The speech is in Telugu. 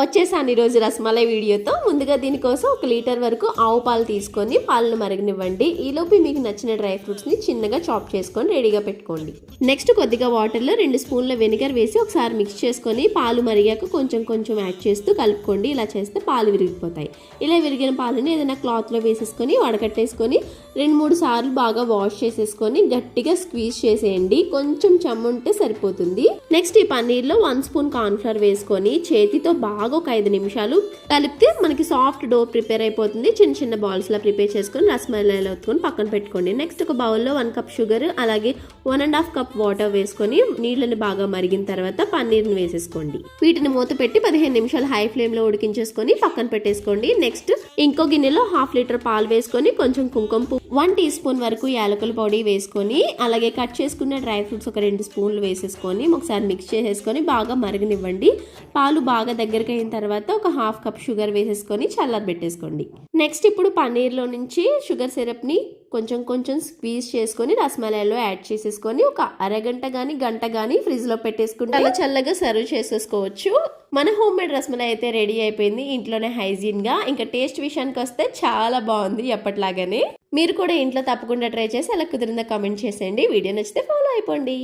వచ్చేసాను ఈరోజు రసమలై వీడియోతో. ముందుగా దీనికోసం 1 లీటర్ వరకు ఆవు పాలు తీసుకొని పాలను మరగనివ్వండి. ఈలోపు మీకు నచ్చిన డ్రై ఫ్రూట్స్ని చిన్నగా చాప్ చేసుకొని రెడీగా పెట్టుకోండి. నెక్స్ట్ కొద్దిగా వాటర్లో 2 స్పూన్ల వెనిగర్ వేసి ఒకసారి మిక్స్ చేసుకొని పాలు మరిగాక కొంచెం కొంచెం యాడ్ చేస్తూ కలుపుకోండి. ఇలా చేస్తే పాలు విరిగిపోతాయి. ఇలా విరిగిన పాలని ఏదైనా క్లాత్లో వేసేసుకొని వడకట్టేసుకొని 2-3 సార్లు బాగా వాష్ చేసేసుకొని గట్టిగా స్క్వీజ్ చేసేయండి. కొంచెం చెమ్ముంటే సరిపోతుంది. నెక్స్ట్ ఈ పన్నీర్లో 1 స్పూన్ కార్న్ఫ్లవర్ వేసుకొని చేతితో బాగా ఒక 5 నిమిషాలు కలిపితే మనకి సాఫ్ట్ డో ప్రిపేర్ అయిపోతుంది. చిన్న చిన్న బాల్స్ లా ప్రిపేర్ చేసుకొని రసమలైలో ఒత్తుకొని పక్కన పెట్టుకోండి. నెక్స్ట్ ఒక బౌల్లో 1 కప్ షుగర్ అలాగే 1.5 కప్ వాటర్ వేసుకొని నీళ్ళని బాగా మరిగిన తర్వాత పన్నీర్ని వేసేసుకోండి. వీటిని మూత పెట్టి 15 నిమిషాలు హై ఫ్లేమ్ లో ఉడికించేసుకొని పక్కన పెట్టేసుకోండి. నెక్స్ట్ ఇంకో గిన్నెలో 1/2 లీటర్ పాలు వేసుకొని కొంచెం కుంకుమ పువ్వు 1 టీ స్పూన్ వరకు యాలకుల పొడి వేసుకొని అలాగే కట్ చేసుకున్న డ్రై ఫ్రూట్స్ ఒక 2 స్పూన్లు వేసేసుకొని ఒకసారి మిక్స్ చేసేసుకొని బాగా మరగనివ్వండి. పాలు బాగా దగ్గరికి అయిన తర్వాత ఒక 1/2 కప్ షుగర్ వేసేసుకొని చల్లారబెట్టేసుకోండి. నెక్స్ట్ ఇప్పుడు పన్నీర్లో నుంచి షుగర్ సిరప్ని కొంచెం కొంచెం స్క్వీజ్ చేసుకొని రసమలైలో యాడ్ చేసేసుకొని ఒక అరగంట కానీ గంట కానీ ఫ్రిడ్జ్లో పెట్టేసుకుంటే అలా చల్లగా సర్వ్ చేసేసుకోవచ్చు. మన హోమ్ మేడ్ రసమలై అయితే రెడీ అయిపోయింది. ఇంట్లోనే హైజీన్గా. ఇంకా టేస్ట్ విషయానికి వస్తే చాలా బాగుంది ఎప్పటిలాగానే. మీరు కూడా ఇంట్లో తప్పకుండా ట్రై చేసి ఎలా కుదిరిందో కామెంట్ చేసేయండి. వీడియో నచ్చితే ఫాలో అయిపోండి.